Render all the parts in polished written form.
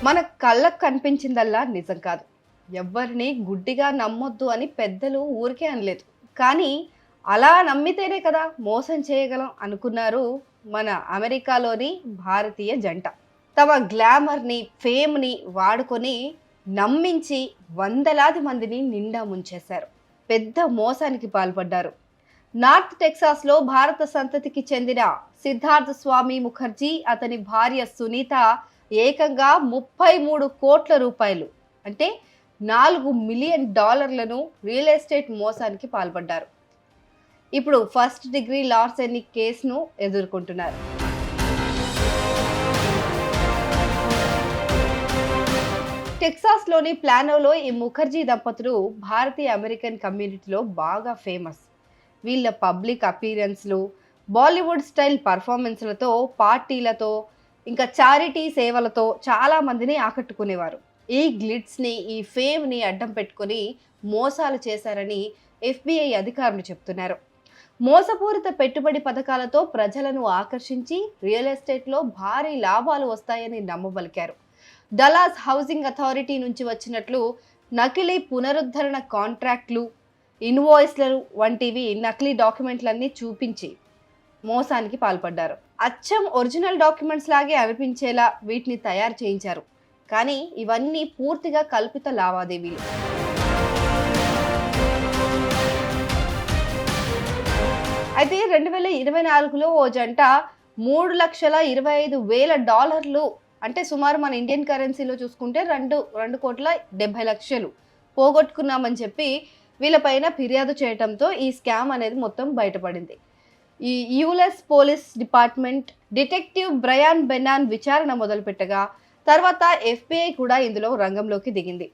మన కళ్ళకు కనిపించిందల్లా నిజం కాదు. ఎవ్వరిని గుడ్డిగా నమ్మొద్దు అని పెద్దలు ఊరికే అనలేదు. కానీ అలా నమ్మితేనే కదా మోసం చేయగలం అనుకున్నారు మన అమెరికాలోని భారతీయ జంట. తమ గ్లామర్‌ని, ఫేమ్‌ని వాడుకొని నమ్మించి వందలాది మందిని నిండా ముంచేశారు. పెద్ద మోసానికి పాల్పడ్డారు. నార్త్ టెక్సాస్‌లో భారత సంతతికి చెందిన సిద్ధార్థ్ స్వామి ముఖర్జీ, అతని భార్య సునీత ఏకంగా 33 కోట్ల రూపాయలు అంటే $4 మిలియన్ రియల్ ఎస్టేట్ మోసానికి పాల్పడ్డారు. ఇప్పుడు ఫస్ట్ డిగ్రీ లార్సెనీ కేసును ఎదుర్కొంటున్నారు. టెక్సాస్లోని ప్లానోలో ఈ ముఖర్జీ దంపతులు భారతీయ అమెరికన్ కమ్యూనిటీలో బాగా ఫేమస్. వీళ్ళ పబ్లిక్ అపీరెన్స్లు, బాలీవుడ్ స్టైల్ పర్ఫార్మెన్స్లతో, పార్టీలతో, ఇంకా చారిటీ సేవలతో చాలా మందిని ఆకట్టుకునేవారు. ఈ గ్లిట్స్ని, ఈ ఫేమ్ని అడ్డం పెట్టుకొని మోసాలు చేశారని FBI అధికారులు చెప్తున్నారు. మోసపూరిత పెట్టుబడి పథకాలతో ప్రజలను ఆకర్షించి రియల్ ఎస్టేట్లో భారీ లాభాలు వస్తాయని నమ్మబలికారు. డలాస్ హౌసింగ్ అథారిటీ నుంచి వచ్చినట్లు నకిలీ పునరుద్ధరణ కాంట్రాక్ట్లు, ఇన్వాయిస్లు వంటివి నకిలీ డాక్యుమెంట్లన్నీ చూపించి మోసానికి పాల్పడ్డారు. అచ్చం ఒరిజినల్ డాక్యుమెంట్స్ లాగే అనిపించేలా వీటిని తయారు చేయించారు. కానీ ఇవన్నీ పూర్తిగా కల్పిత లావాదేవీలు. అయితే 2024లో ఓ జంట $3,25,000 అంటే సుమారు మన ఇండియన్ కరెన్సీలో చూసుకుంటే 2,70,00,000 పోగొట్టుకున్నామని చెప్పి వీళ్ళపైన ఫిర్యాదు చేయడంతో ఈ స్కామ్ అనేది మొత్తం బయటపడింది. ఈ US police department detective Bryan Bennan విచారణ మొదలుపెట్టగా తర్వాత FBI కూడా ఇందులో రంగంలోకి దిగింది.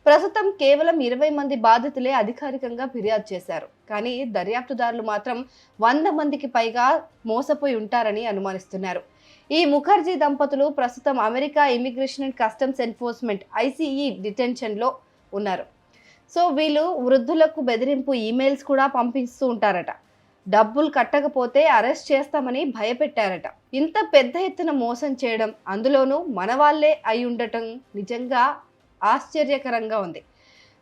ప్రస్తుతం కేవలం 20 మంది బాధితులే అధికారికంగా ఫిర్యాదు చేశారు. కానీ దర్యాప్తుదారులు మాత్రం 100 మందికి పైగా మోసపోయి ఉంటారని అనుమానిస్తున్నారు. ఈ ముఖర్జీ దంపతులు ప్రస్తుతం America immigration and customs enforcement ICE డిటెన్షన్లో ఉన్నారు. సో వీళ్ళు వృద్ధులకు బెదిరింపు ఈమెయిల్స్ కూడా పంపిస్తూ ఉంటారట. డబ్బులు కట్టకపోతే అరెస్ట్ చేస్తామని భయపెట్టారట. ఇంత పెద్ద ఎత్తున మోసం చేయడం, అందులోనూ మన వాళ్ళే అయి ఉండటం నిజంగా ఆశ్చర్యకరంగా ఉంది.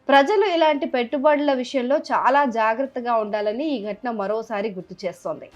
ప్రజలు ఇలాంటి పెట్టుబడుల విషయంలో చాలా జాగ్రత్తగా ఉండాలని ఈ ఘటన మరోసారి గుర్తు చేస్తోంది.